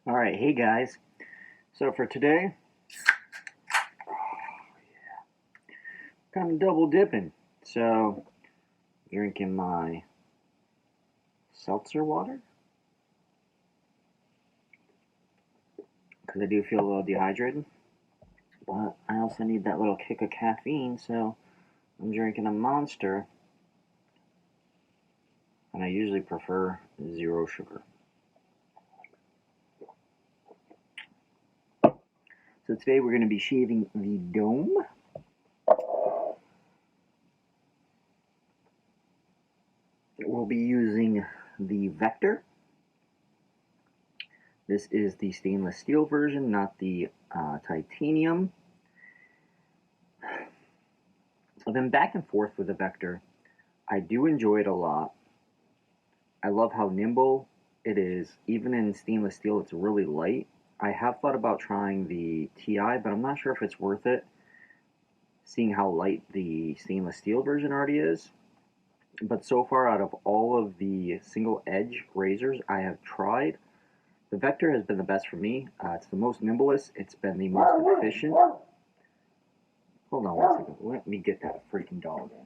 Alright, hey guys. So for today, kind of double dipping. So, drinking my seltzer water. Because I do feel a little dehydrated. But I also need that little kick of caffeine, so I'm drinking a Monster. And I usually prefer zero sugar. So today we're going to be shaving the dome. We'll be using the Vector. This is the stainless steel version, not the titanium. I've been back and forth with the Vector. I do enjoy it a lot. I love how nimble it is. Even in stainless steel, it's really light. I have thought about trying the TI, but I'm not sure if it's worth it, seeing how light the stainless steel version already is. But so far, out of all of the single edge razors I have tried, the Vector has been the best for me. It's the most nimblest. It's been the most efficient. Hold on one second. Let me get that freaking dog in.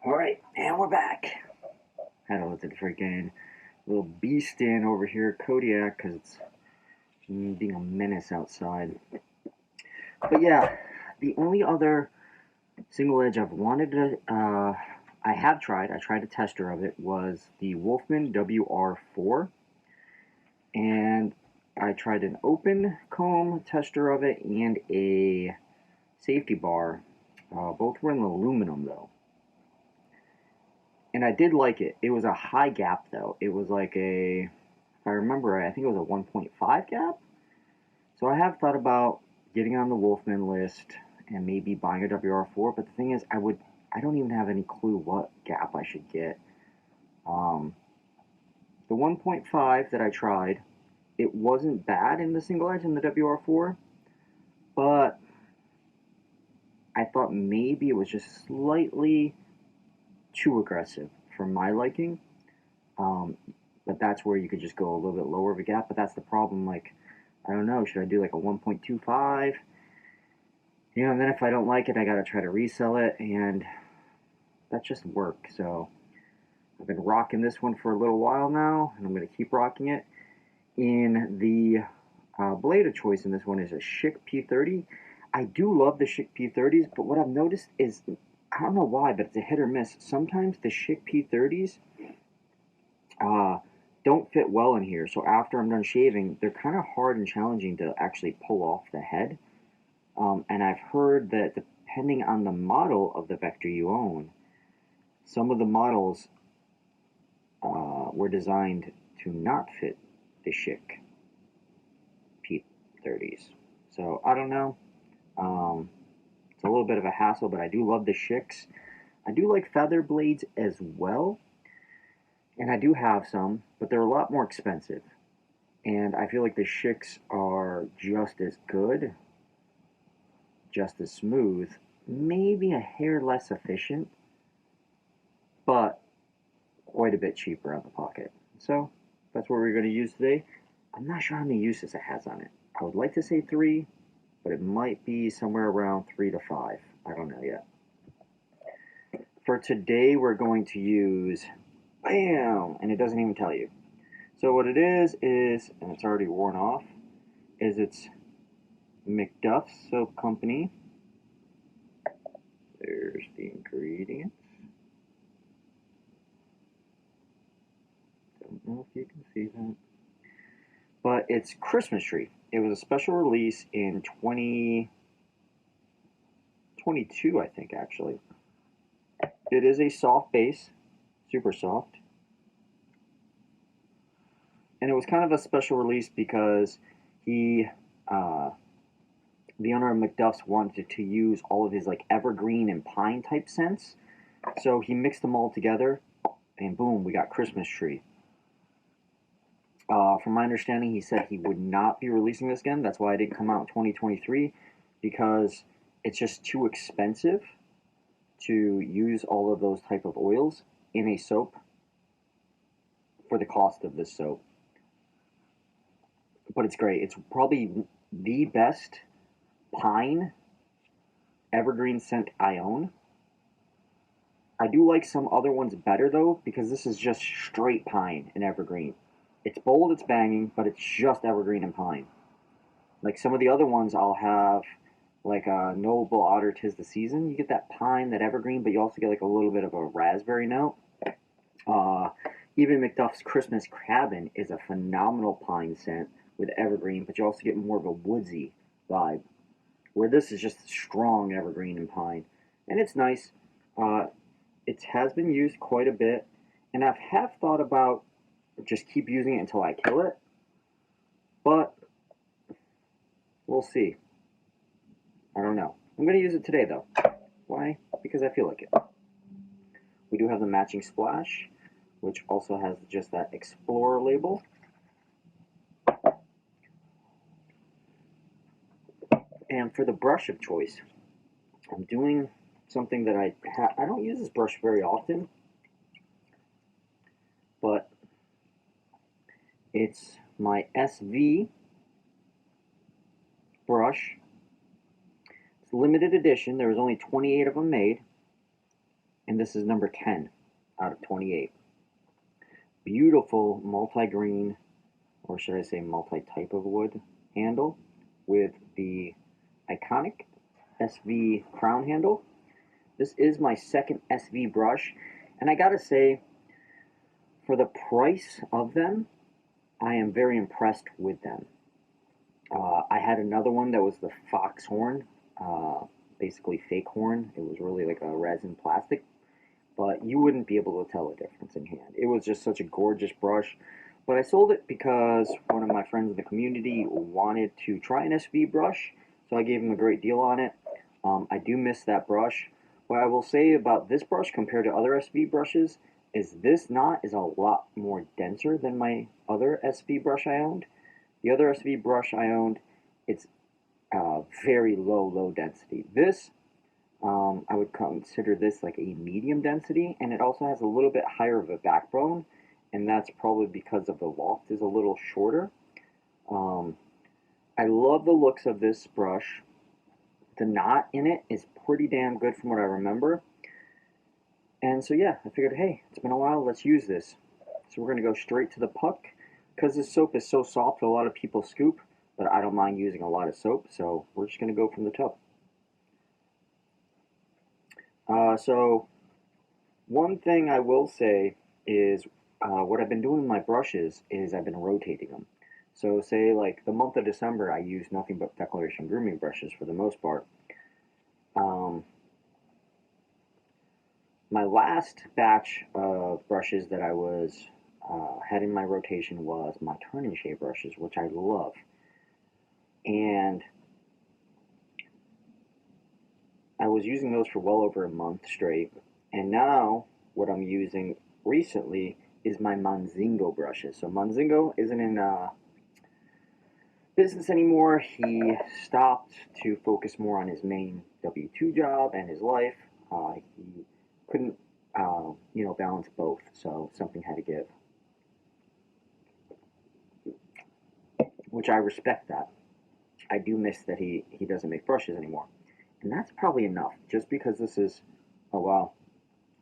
Alright, and we're back. Had to let the freaking little beast in over here, Kodiak, because it's being a menace outside. But yeah, the only other single edge I've wanted to, I tried a tester of it, was the Wolfman WR4. And I tried an open comb tester of it and a safety bar. Both were in aluminum though. And I did like it. It was a high gap though. It was like if I remember right, I think it was a 1.5 gap. So I have thought about getting on the Wolfman list and maybe buying a WR4, but the thing is, I don't even have any clue what gap I should get. The 1.5 that I tried, it wasn't bad in the single edge in the WR4, but I thought maybe it was just slightly too aggressive for my liking. But that's where you could just go a little bit lower of a gap, but that's the problem. Like, I don't know, should I do like a 1.25? You know, and then if I don't like it, I gotta try to resell it, and that's just work. So I've been rocking this one for a little while now, and I'm gonna keep rocking it. In the blade of choice in this one is a Schick P30. I do love the Schick P30s, but what I've noticed is, I don't know why, but it's a hit or miss. Sometimes the Schick P30s don't fit well in here. So after I'm done shaving, they're kind of hard and challenging to actually pull off the head. And I've heard that depending on the model of the Vector you own, some of the models were designed to not fit the Schick P30s. So I don't know. It's a little bit of a hassle, but I do love the Schicks. I do like feather blades as well, and I do have some, but they're a lot more expensive. And I feel like the Schicks are just as good, just as smooth, maybe a hair less efficient, but quite a bit cheaper out of the pocket. So that's what we're going to use today. I'm not sure how many uses it has on it. I would like to say 3, but it might be somewhere around 3 to 5. I don't know yet. For today, we're going to use, bam, and it doesn't even tell you. So what it is, and it's already worn off, is it's Macduff Soap Company. There's the ingredients. Don't know if you can see that. But it's Christmas Tree. It was a special release in 2022, I think, actually. It is a soft base, super soft. And it was kind of a special release because the owner of Macduff's wanted to use all of his like evergreen and pine type scents. So he mixed them all together, and boom, we got Christmas Tree. From my understanding, he said he would not be releasing this again. That's why it didn't come out in 2023, because it's just too expensive to use all of those type of oils in a soap for the cost of this soap. But it's great. It's probably the best pine evergreen scent I own. I do like some other ones better though, because this is just straight pine and evergreen. It's bold, it's banging, but it's just evergreen and pine. Like some of the other ones, I'll have like a Noble Otter 'Tis the Season. You get that pine, that evergreen, but you also get like a little bit of a raspberry note. Even Macduff's Christmas Cabin is a phenomenal pine scent with evergreen, but you also get more of a woodsy vibe. Where this is just strong evergreen and pine, and it's nice. It has been used quite a bit, and I have thought about just keep using it until I kill it, but we'll see. I don't know. I'm going to use it today though. Why? Because I feel like it. We do have the matching splash, which also has just that Explorer label. And for the brush of choice, I'm doing something that I don't use this brush very often, but it's my SV brush. It's limited edition. There was only 28 of them made, and this is number 10 out of 28. Beautiful multi-green, or should I say multi-type of wood handle with the iconic SV crown handle. This is my second SV brush, and I gotta say, for the price of them, I am very impressed with them. I had another one that was the fox horn, basically fake horn. It was really like a resin plastic, but you wouldn't be able to tell the difference in hand. It was just such a gorgeous brush. But I sold it because one of my friends in the community wanted to try an SV brush, so I gave him a great deal on it. I do miss that brush. What I will say about this brush compared to other SV brushes is this knot is a lot more denser than my other SV brush I owned. The other SV brush I owned, it's very low density. This, I would consider this like a medium density, and it also has a little bit higher of a backbone, and that's probably because of the loft is a little shorter. I love the looks of this brush. The knot in it is pretty damn good from what I remember. And so yeah, I figured, hey, it's been a while, let's use this. So we're going to go straight to the puck. Because this soap is so soft, a lot of people scoop, but I don't mind using a lot of soap, so we're just going to go from the tub. So one thing I will say is what I've been doing with my brushes is I've been rotating them. So say like the month of December, I use nothing but Declaration grooming brushes for the most part. My last batch of brushes that I was had in my rotation was my turn and shave brushes, which I love. And I was using those for well over a month straight. And now what I'm using recently is my Monzingo brushes. So Monzingo isn't in business anymore. He stopped to focus more on his main W2 job and his life. He couldn't, balance both, so something had to give. Which I respect that. I do miss that he doesn't make brushes anymore. And that's probably enough, just because this is, oh wow,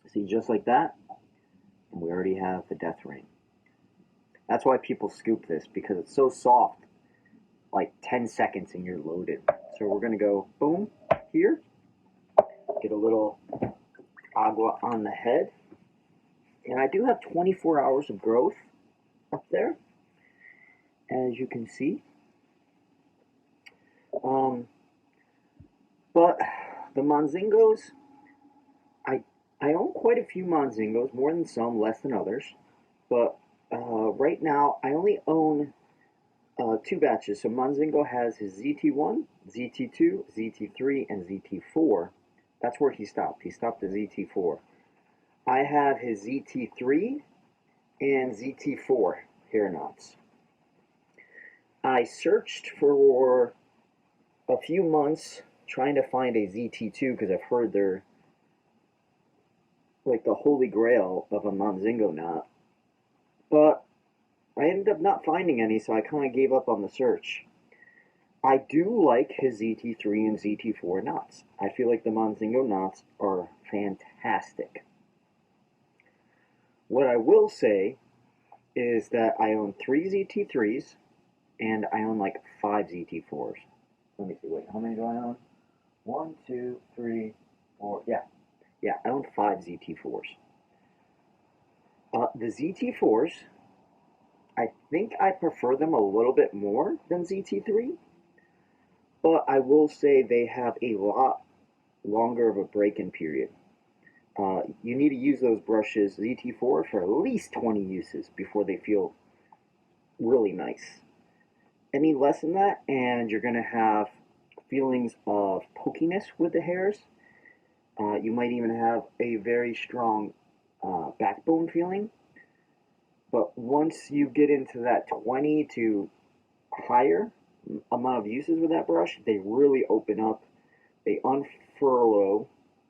see, just like that, and we already have the death ring. That's why people scoop this, because it's so soft, like 10 seconds and you're loaded. So we're going to go, boom, here, get a little agua on the head, and I do have 24 hours of growth up there, as you can see. But the Monzingos, I own quite a few Monzingos, more than some, less than others. But right now, I only own two batches. So Monzingo has his ZT1, ZT2, ZT3, and ZT4. That's where he stopped. He stopped at ZT4. I have his ZT3 and ZT4 hair knots. I searched for a few months trying to find a ZT2 because I've heard they're like the holy grail of a Monzingo knot. But I ended up not finding any, so I kind of gave up on the search. I do like his ZT3 and ZT4 knots. I feel like the Monzingo knots are fantastic. What I will say is that I own 3 ZT3s and I own like 5 ZT4s. Let me see, wait, how many do I own? 1, 2, 3, 4, yeah, I own 5 ZT4s. The ZT4s, I think I prefer them a little bit more than ZT3, but I will say they have a lot longer of a break-in period. You need to use those brushes, ZT4, for at least 20 uses before they feel really nice. Any less than that, and you're going to have feelings of pokiness with the hairs. You might even have a very strong backbone feeling. But once you get into that 20 to higher amount of uses with that brush, they really open up. They unfurlow,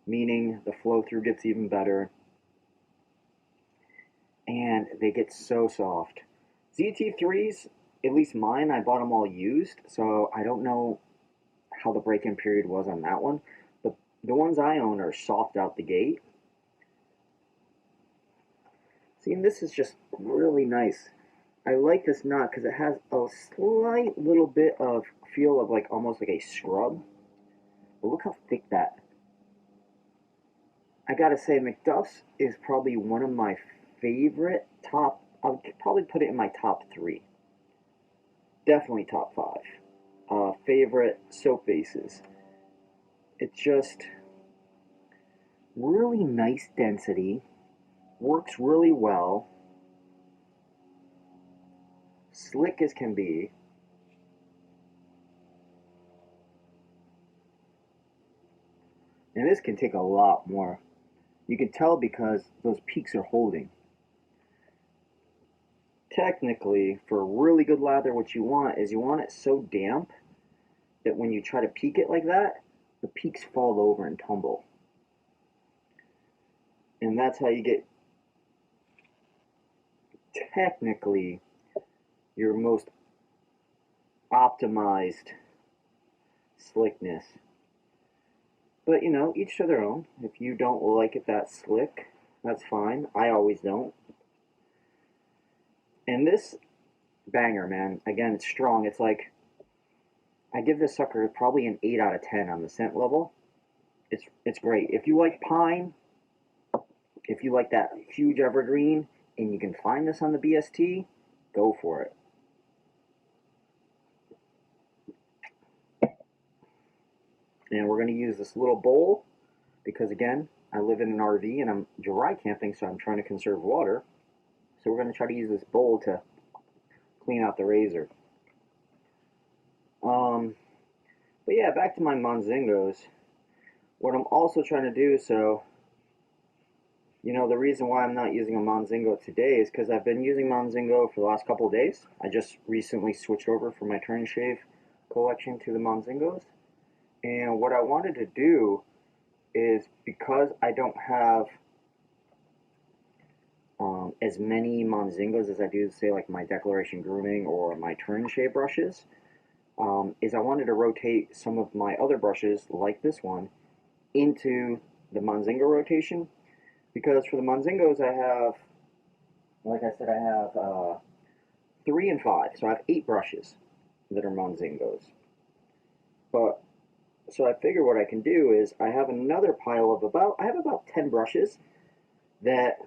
meaning the flow through gets even better. And they get so soft. ZT3s, at least mine, I bought them all used, so I don't know how the break-in period was on that one. But the ones I own are soft out the gate. See, and this is just really nice. I like this knot because it has a slight little bit of feel of like almost like a scrub. But look how thick that. I gotta say, Macduff's is probably one of my favorite top. I'll probably put it in my top 3. Definitely top 5. Favorite soap bases. It's just really nice density. Works really well. Slick as can be. And this can take a lot more. You can tell because those peaks are holding. Technically, for really good lather, what you want is you want it so damp that when you try to peak it like that, the peaks fall over and tumble. And that's how you get technically your most optimized slickness. But you know, each to their own. If you don't like it that slick, that's fine. I always don't. And this banger, man, again, it's strong. It's like, I give this sucker probably an 8 out of 10 on the scent level. It's great. If you like pine, if you like that huge evergreen, and you can find this on the BST, go for it. And we're going to use this little bowl because, again, I live in an RV and I'm dry camping, so I'm trying to conserve water. So we're going to try to use this bowl to clean out the razor. But yeah, back to my Monzingos. What I'm also trying to do, so, you know, the reason why I'm not using a Monzingo today is because I've been using Monzingo for the last couple of days. I just recently switched over from my turn shave collection to the Monzingos. And what I wanted to do is, because I don't have as many Monzingos as I do, say, like my Declaration Grooming or my turn shave brushes, is I wanted to rotate some of my other brushes, like this one, into the Monzingo rotation. Because for the Monzingos, I have, like I said, I have 3 and 5. So I have 8 brushes that are Monzingos. But, so I figure what I can do is, I have another pile of I have about 10 brushes that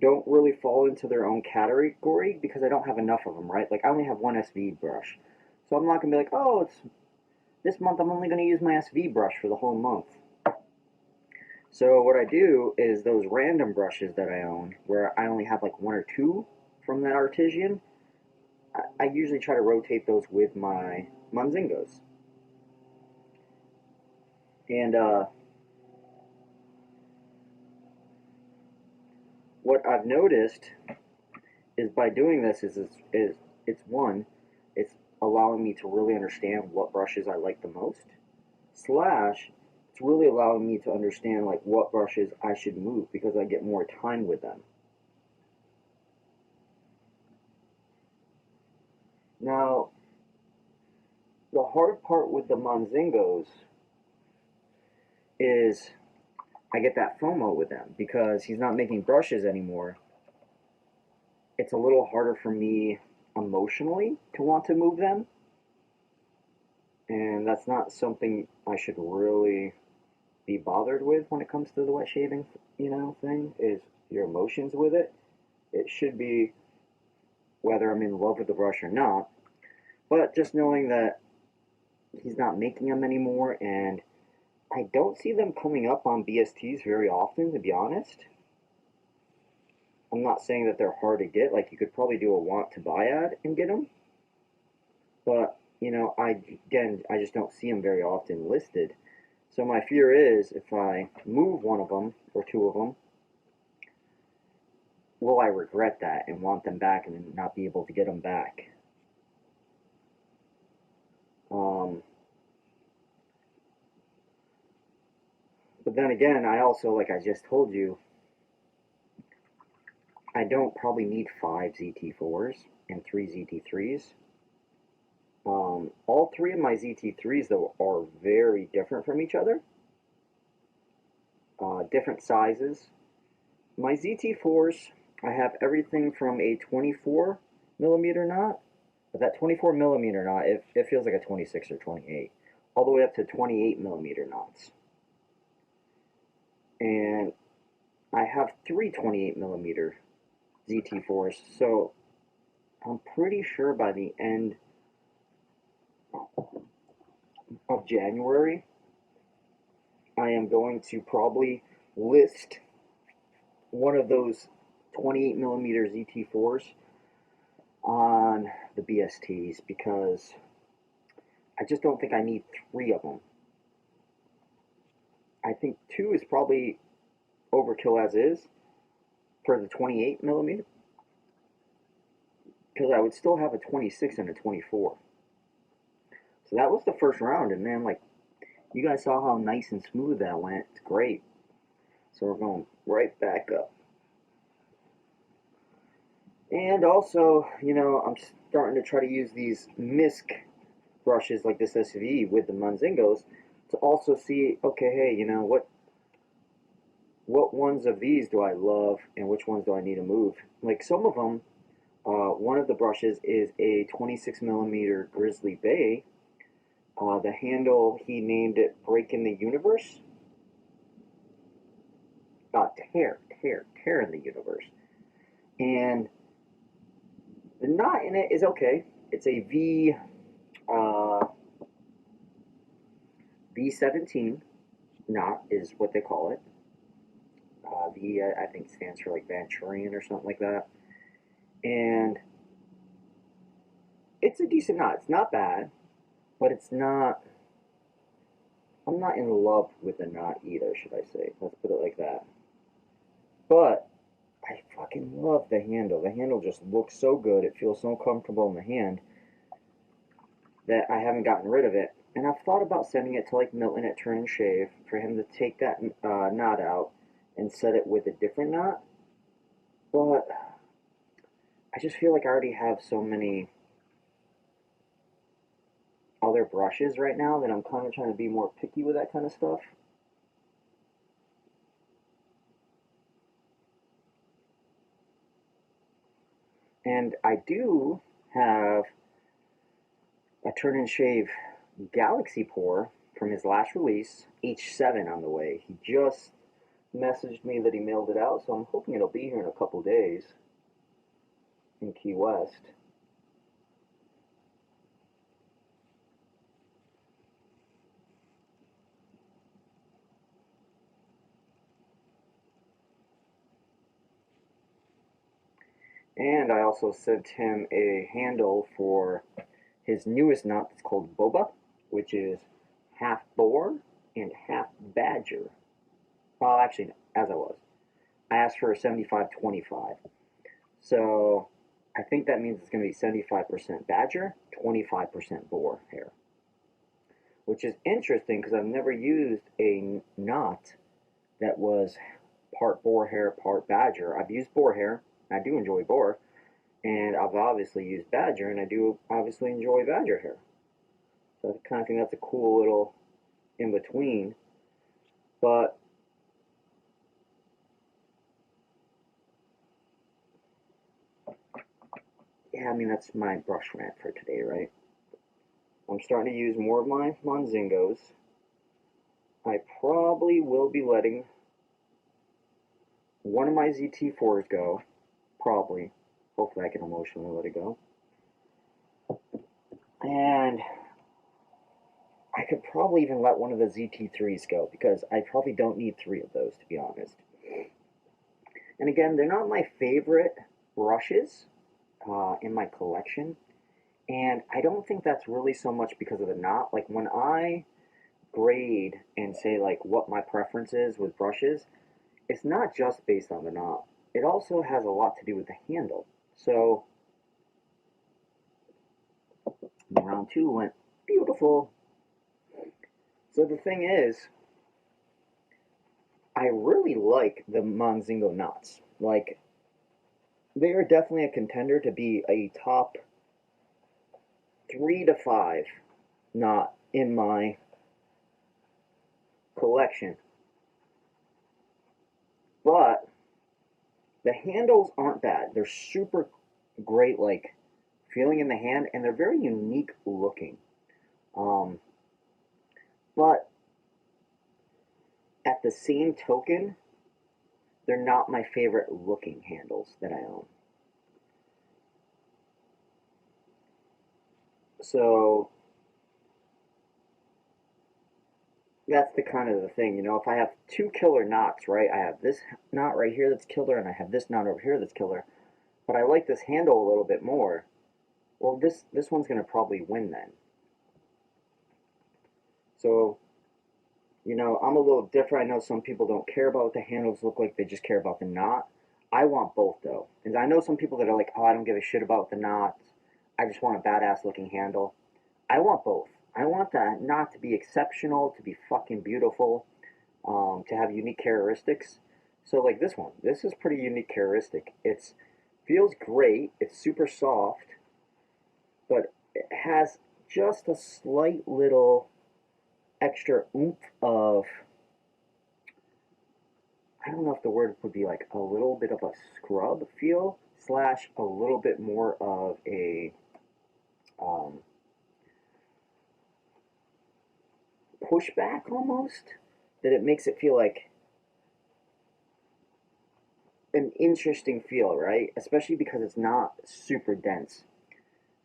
don't really fall into their own category because I don't have enough of them, right? Like, I only have one SV brush. So I'm not going to be like, oh, this month I'm only going to use my SV brush for the whole month. So what I do is those random brushes that I own, where I only have like 1 or 2 from that artisan, I usually try to rotate those with my Monzingos. And what I've noticed is by doing this is it's one, allowing me to really understand what brushes I like the most, slash it's really allowing me to understand like what brushes I should move because I get more time with them. Now, the hard part with the Monzingos is I get that FOMO with them because he's not making brushes anymore. It's a little harder for me emotionally to want to move them, and that's not something I should really be bothered with when it comes to the wet shaving, thing, is your emotions with it. It should be whether I'm in love with the brush or not, but just knowing that he's not making them anymore, and I don't see them coming up on BSTs very often, to be honest. I'm not saying that they're hard to get. Like, you could probably do a want to buy ad and get them, but I just don't see them very often listed. So my fear is if I move one of them or two of them, will I regret that and want them back and then not be able to get them back? But then again, I also, like I just told you, I don't probably need 5 ZT4s and 3 ZT3s. All 3 of my ZT3s, though, are very different from each other. Different sizes. My ZT4s, I have everything from a 24 millimeter knot, but that 24 millimeter knot, it feels like a 26 or 28, all the way up to 28 millimeter knots. And I have 3 28 millimeter ZT4s, so I'm pretty sure by the end of January, I am going to probably list one of those 28 millimeter ZT4s on the BSTs because I just don't think I need 3 of them. I think 2 is probably overkill as is for the 28 millimeter because I would still have a 26 and a 24. So that was the first round, and man, like, you guys saw how nice and smooth that went. It's great. So we're going right back up. And also, I'm starting to try to use these misc brushes like this SV with the Monzingos to also see, okay, hey, what ones of these do I love and which ones do I need to move? Like some of them, one of the brushes is a 26 millimeter Grizzly Bay. The handle, he named it Breaking the Universe. Tear in the Universe. And the knot in it is okay. It's a V17 knot is what they call it. I think stands for like Venturian or something like that. And it's a decent knot. It's not bad, but it's not. I'm not in love with the knot either, should I say? Let's put it like that. But I fucking love the handle. The handle just looks so good. It feels so comfortable in the hand that I haven't gotten rid of it. And I've thought about sending it to like Milton at Turn and Shave for him to take that knot out and set it with a different knot. But I just feel like I already have so many other brushes right now that I'm kind of trying to be more picky with that kind of stuff. And I do have a Turn and Shave Galaxy Pour from his last release, H7, on the way. He just messaged me that he mailed it out, so I'm hoping it'll be here in a couple days in Key West. And I also sent him a handle for his newest knot that's called Boba, which is half boar and half badger. Well, actually, as I asked for a 75-25. So I think that means it's going to be 75% badger, 25% boar hair. Which is interesting because I've never used a knot that was part boar hair, part badger. I've used boar hair, and I do enjoy boar, and I've obviously used badger, and I do obviously enjoy badger hair. So I kind of think that's a cool little in between. But yeah, I mean, that's my brush rant for today, right? I'm starting to use more of my Monzingos. I probably will be letting one of my ZT4s go. Probably. Hopefully I can emotionally let it go. And I could probably even let one of the ZT3s go because I probably don't need 3 of those, to be honest. And again, they're not my favorite brushes in my collection. And I don't think that's really so much because of the knot. Like when I grade and say like what my preference is with brushes, it's not just based on the knot. It also has a lot to do with the handle. So round 2 went beautiful. So the thing is, I really like the Monzingo knots. Like, they are definitely a contender to be a top 3 to 5 knot in my collection. But the handles aren't bad. They're super great, like, feeling in the hand, and they're very unique looking. But at the same token, they're not my favorite looking handles that I own. So that's the kind of the thing, you know, if I have 2 killer knots, right? I have this knot right here that's killer, and I have this knot over here that's killer, but I like this handle a little bit more. Well, this one's going to probably win then. So, you know, I'm a little different. I know some people don't care about what the handles look like, they just care about the knot. I want both, though. And I know some people that are like, oh, I don't give a shit about the knots. I just want a badass looking handle. I want both. I want that knot to be exceptional, to be fucking beautiful, to have unique characteristics. So like this one, this is pretty unique characteristic. It's feels great. It's super soft, but it has just a slight little extra oomph of, I don't know if the word would be like a little bit of a scrub feel slash a little bit more of a pushback almost, that it makes it feel like an interesting feel, right? Especially because it's not super dense.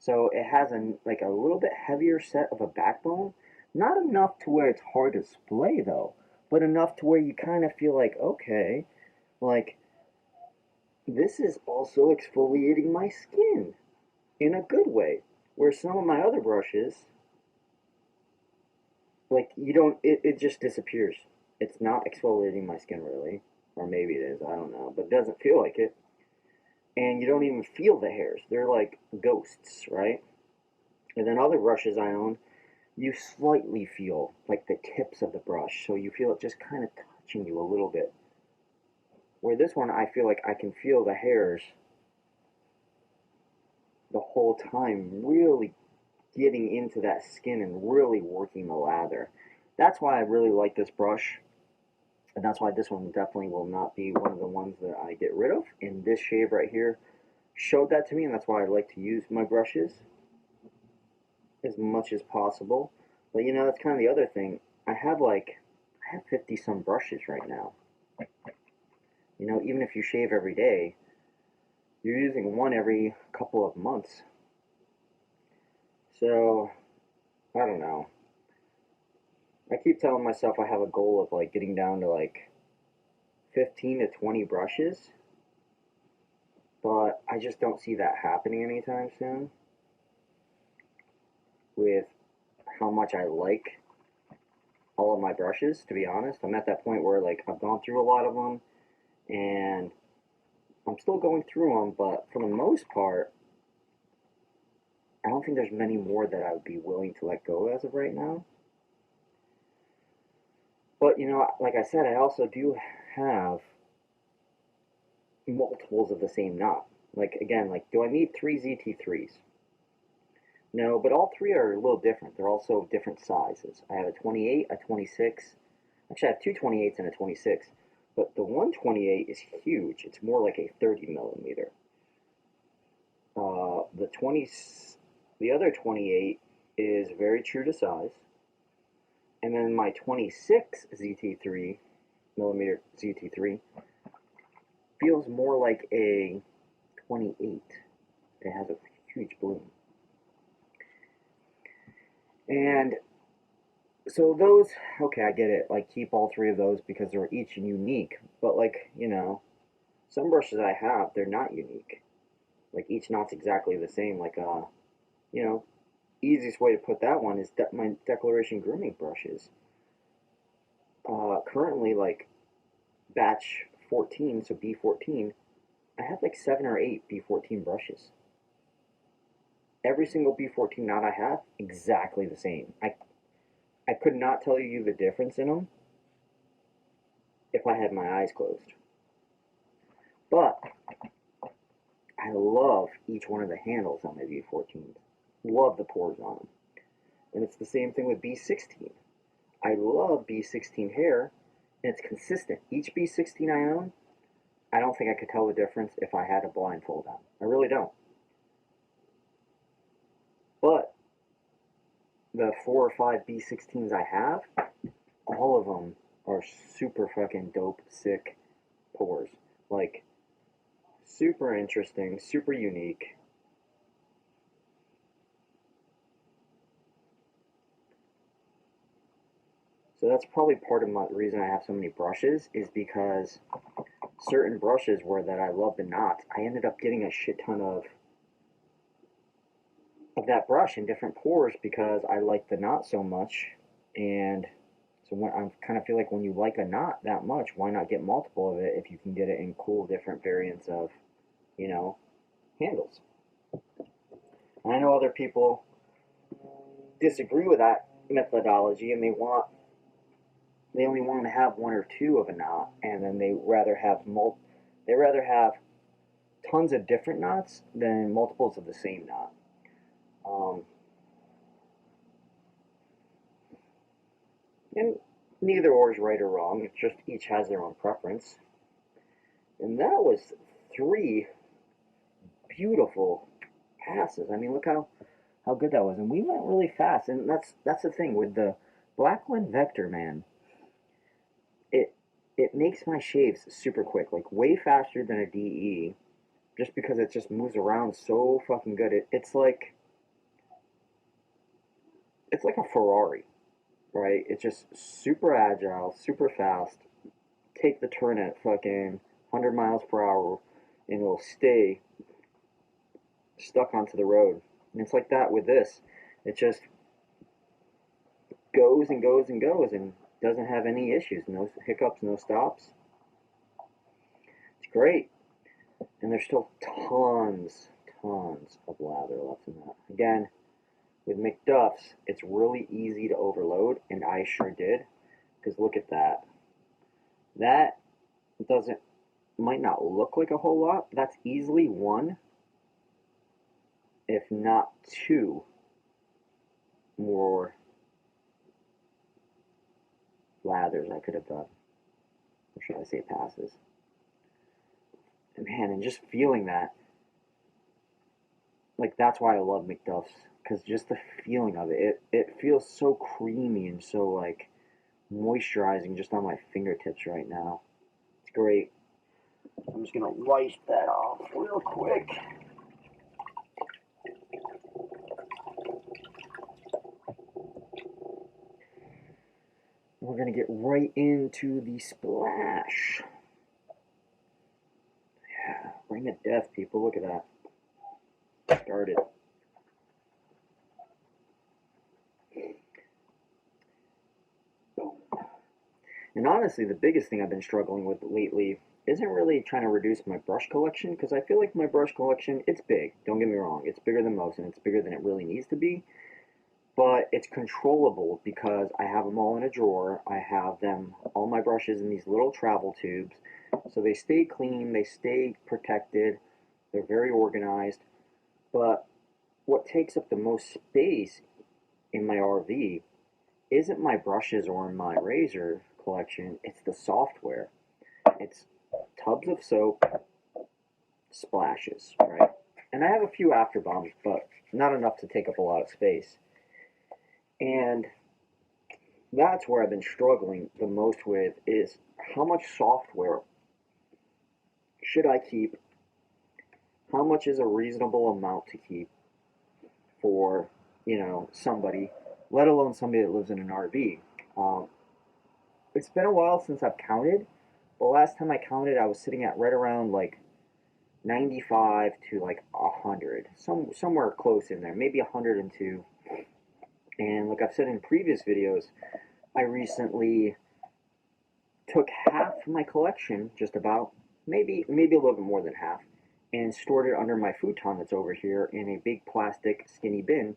So it has like a little bit heavier set of a backbone. Not enough to where it's hard to splay though, but enough to where you kind of feel like, okay, like this is also exfoliating my skin in a good way. Where some of my other brushes, like you don't, it just disappears. It's not exfoliating my skin really, or maybe it is, I don't know, but it doesn't feel like it. And you don't even feel the hairs. They're like ghosts, right? And then other brushes I own, you slightly feel like the tips of the brush, so you feel it just kind of touching you a little bit. Where this one, I feel like I can feel the hairs the whole time, really getting into that skin and really working the lather. That's why I really like this brush, and that's why this one definitely will not be one of the ones that I get rid of. And this shave right here showed that to me, and that's why I like to use my brushes as much as possible. But you know, that's kind of the other thing. I have 50 some brushes right now. You know, even if you shave every day, you're using one every couple of months. So, I don't know. I keep telling myself I have a goal of like getting down to like 15 to 20 brushes, but I just don't see that happening anytime soon with how much I like all of my brushes, to be honest. I'm at that point where like I've gone through a lot of them and I'm still going through them, but for the most part, I don't think there's many more that I would be willing to let go as of right now. But, you know, like I said, I also do have multiples of the same knot. Like, again, like, do I need 3 ZT3s? No, but all three are a little different. They're also different sizes. I have a 28, a 26. Actually, I have two 28s and a 26. But the 128 is huge. It's more like a 30 millimeter. The other 28 is very true to size. And then my 26 ZT3, millimeter ZT3, feels more like a 28. It has a huge bloom. And so those, okay, I get it. Like, keep all three of those because they're each unique. But, like, you know, some brushes I have, they're not unique. Like, each knot's exactly the same. Like, you know, easiest way to put that one is my Declaration grooming brushes. Currently, like, batch 14, so B14, I have like 7 or 8 B14 brushes. Every single B14 knot I have, exactly the same. I could not tell you the difference in them if I had my eyes closed. But I love each one of the handles on my B14s. Love the pores on them. And it's the same thing with B16. I love B16 hair, and it's consistent. Each B16 I own, I don't think I could tell the difference if I had a blindfold on. I really don't. But the 4 or 5 B16s I have, all of them are super fucking dope, sick pores. Like, super interesting, super unique. So that's probably part of the reason I have so many brushes, is because certain brushes where that I love the knots, I ended up getting a shit ton of that brush in different pores because I like the knot so much. And so when I kind of feel like when you like a knot that much, why not get multiple of it if you can get it in cool different variants of, you know, handles. And I know other people disagree with that methodology, and they only want to have 1 or 2 of a knot, and then they rather have tons of different knots than multiples of the same knot. And neither or is right or wrong. It's just each has their own preference. And that was 3 beautiful passes. I mean, look how good that was. And we went really fast. And that's the thing with the Blackland Vector, man. It makes my shaves super quick, like way faster than a DE, just because it just moves around so fucking good. It's like a Ferrari, right? It's just super agile, super fast. Take the turn at fucking 100 miles per hour, and it'll stay stuck onto the road. And it's like that with this. It just goes and goes and goes and doesn't have any issues. No hiccups, no stops. It's great. And there's still tons of lather left in that. Again, with Macduff's, it's really easy to overload, and I sure did. Because look at that. That might not look like a whole lot, but that's easily 1, if not 2, more lathers I could have done. Or should I say passes? And man, and just feeling that, like, that's why I love Macduff's, because just the feeling of it feels so creamy and so, like, moisturizing just on my fingertips right now. It's great. I'm just gonna wipe that off real quick. We're gonna get right into the splash. Yeah, bring it death, people. Look at that. Started. And honestly, the biggest thing I've been struggling with lately isn't really trying to reduce my brush collection, because I feel like my brush collection, it's big, don't get me wrong, it's bigger than most, and it's bigger than it really needs to be, but it's controllable because I have them all in a drawer. I have them, all my brushes in these little travel tubes, so they stay clean, they stay protected, they're very organized. But what takes up the most space in my RV isn't my brushes or my razor collection, it's the software. It's tubs of soap, splashes, right? And I have a few afterbombs, but not enough to take up a lot of space. And that's where I've been struggling the most with, is how much software should I keep? How much is a reasonable amount to keep for, somebody, let alone somebody that lives in an RV? It's been a while since I've counted. The last time I counted, I was sitting at right around like 95 to like 100, somewhere close in there, maybe 102. And like I've said in previous videos, I recently took half my collection, just about, maybe a little bit more than half, and stored it under my futon that's over here in a big plastic skinny bin,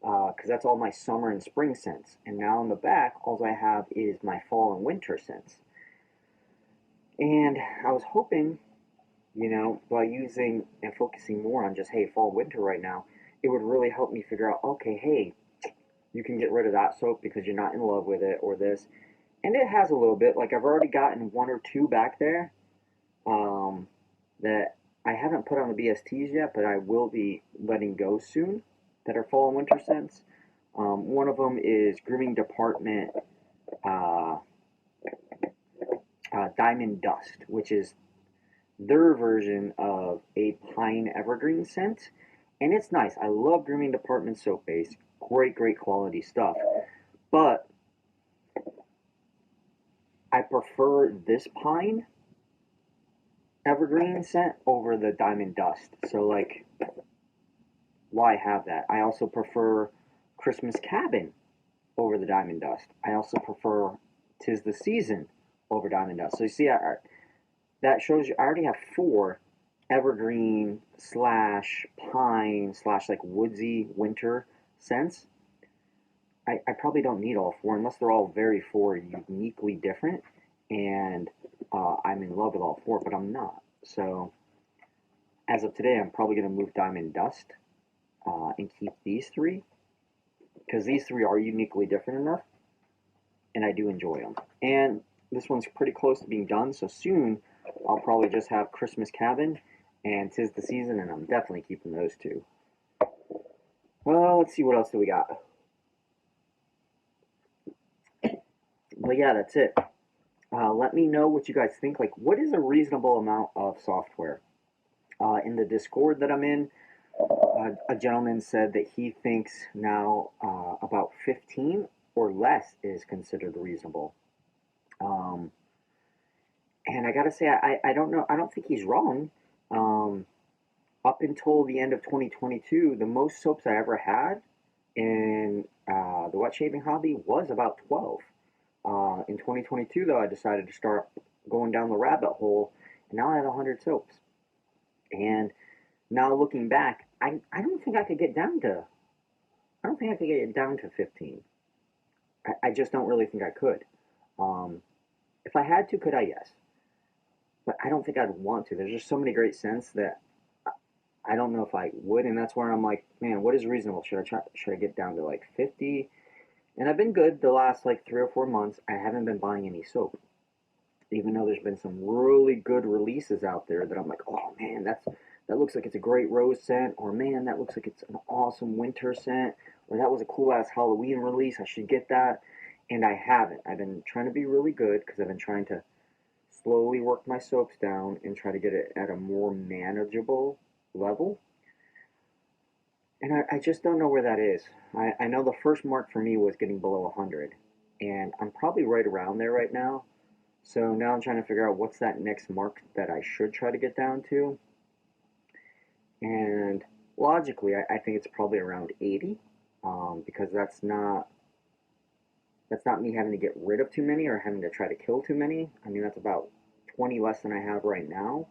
because that's all my summer and spring scents. And now in the back, all I have is my fall and winter scents. And I was hoping, by using and focusing more on just, hey, fall, winter right now, it would really help me figure out, okay, hey, you can get rid of that soap because you're not in love with it, or this. And it has a little bit. Like, I've already gotten one or two back there that I haven't put on the BSTs yet, but I will be letting go soon, that are fall and winter scents. One of them is Grooming Department Diamond Dust, which is their version of a pine evergreen scent. And it's nice. I love Grooming Department soap base. Great quality stuff. But I prefer this pine evergreen scent over the Diamond Dust. So, like, why have that? I also prefer Christmas Cabin over the Diamond Dust. I also prefer 'Tis the Season over Diamond Dust. So you see, that shows you I already have 4 evergreen slash pine slash like woodsy winter scents. I probably don't need all 4 unless they're all very 4 uniquely different, and I'm in love with all 4, but I'm not. So as of today, I'm probably going to move Diamond Dust and keep these 3, because these 3 are uniquely different enough, and I do enjoy them. And this one's pretty close to being done, so soon I'll probably just have Christmas Cabin and 'Tis the Season, and I'm definitely keeping those 2. Well, let's see, what else do we got? But yeah, that's it. Let me know what you guys think. Like, what is a reasonable amount of software? In the Discord that I'm in, a gentleman said that he thinks now about 15 or less is considered reasonable. And I gotta say, I don't know. I don't think he's wrong. Up until the end of 2022, the most soaps I ever had in the wet shaving hobby was about 12. In 2022, though, I decided to start going down the rabbit hole, and now I have 100 soaps. And now looking back, I don't think I could get down to. I don't think I could get down to 15. I just don't really think I could. If I had to, could I? Yes. But I don't think I'd want to. There's just so many great scents that I don't know if I would, and that's where I'm like, man, what is reasonable? Should I get down to like 50? And I've been good the last like 3 or 4 months. I haven't been buying any soap, even though there's been some really good releases out there that I'm like, oh man, that looks like it's a great rose scent, or man, that looks like it's an awesome winter scent, or that was a cool ass Halloween release, I should get that. And I haven't. I've been trying to be really good because I've been trying to slowly work my soaps down and try to get it at a more manageable level. And I just don't know where that is. I know the first mark for me was getting below 100, and I'm probably right around there right now. So now I'm trying to figure out what's that next mark that I should try to get down to. And logically, I think it's probably around 80, because that's not me having to get rid of too many or having to try to kill too many. I mean, that's about 20 less than I have right now.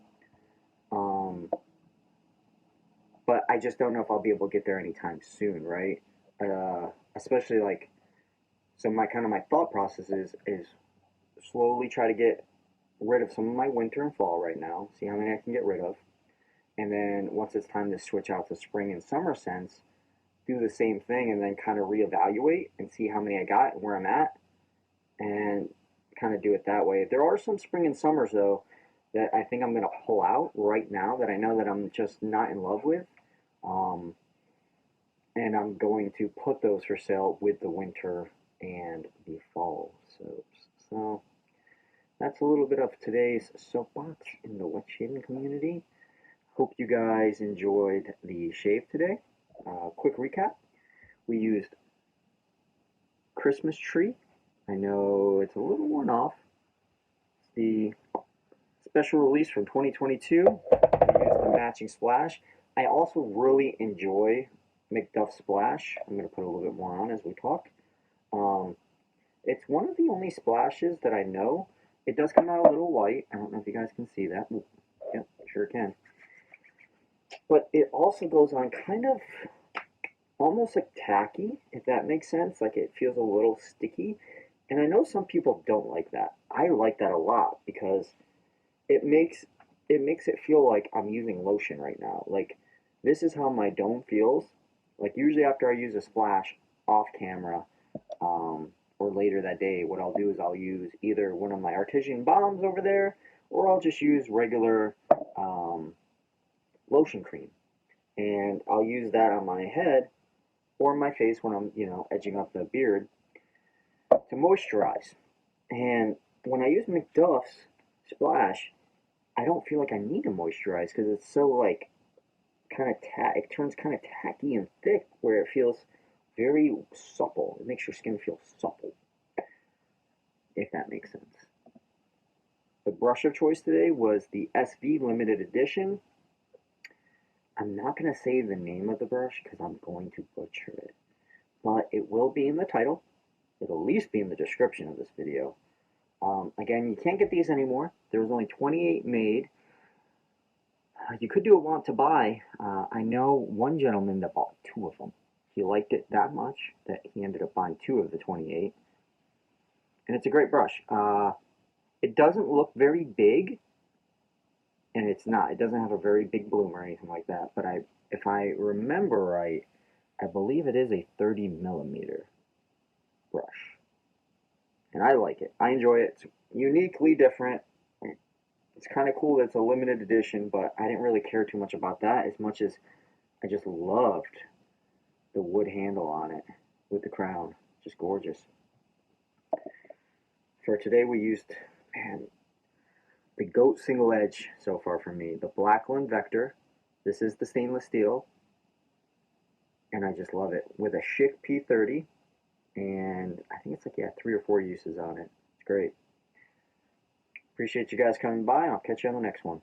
But I just don't know if I'll be able to get there anytime soon, right? Especially like, so my thought process is slowly try to get rid of some of my winter and fall right now, see how many I can get rid of, and then once it's time to switch out to spring and summer scents, do the same thing and then kind of reevaluate and see how many I got and where I'm at, and kind of do it that way. There are some spring and summers though that I think I'm going to pull out right now that I know that I'm just not in love with. And I'm going to put those for sale with the winter and the fall soaps. So that's a little bit of today's soapbox in the wet shaving community. Hope you guys enjoyed the shave today. Quick recap. We used Christmas Tree. I know it's a little worn off. It's the special release from 2022. We used the matching splash. I also really enjoy Macduff Splash. I'm going to put a little bit more on as we talk. It's one of the only splashes that I know. It does come out a little white. I don't know if you guys can see that. Yep, sure can. But it also goes on kind of almost like tacky, if that makes sense. Like it feels a little sticky. And I know some people don't like that. I like that a lot because it makes it feel like I'm using lotion right now. Like this is how my dome feels. Like usually after I use a splash off camera, or later that day, what I'll do is I'll use either one of my artesian bombs over there, or I'll just use regular lotion cream, and I'll use that on my head or my face when I'm, edging up the beard to moisturize. And when I use Macduff's splash, I don't feel like I need to moisturize because it's so like it turns kind of tacky and thick where it feels very supple. It makes your skin feel supple, if that makes sense. The brush of choice today was the SV limited edition. I'm not going to say the name of the brush because I'm going to butcher it, but it will be in the title. It'll at least be in the description of this video. Again, you can't get these anymore. There was only 28 made. You could do a want to buy. I know one gentleman that bought 2 of them. He liked it that much that he ended up buying 2 of the 28. And it's a great brush. It doesn't look very big, and it's not. It doesn't have a very big bloom or anything like that. But if I remember right, I believe it is a 30 millimeter brush. And I like it. I enjoy it. It's uniquely different. It's kind of cool that it's a limited edition, but I didn't really care too much about that as much as I just loved the wood handle on it with the crown. Just gorgeous. For today we used, the GOAT single edge so far for me. The Blackland Vector. This is the stainless steel. And I just love it. With a Schick P30. And I think it's like, 3 or 4 uses on it. It's great. Appreciate you guys coming by. I'll catch you on the next one.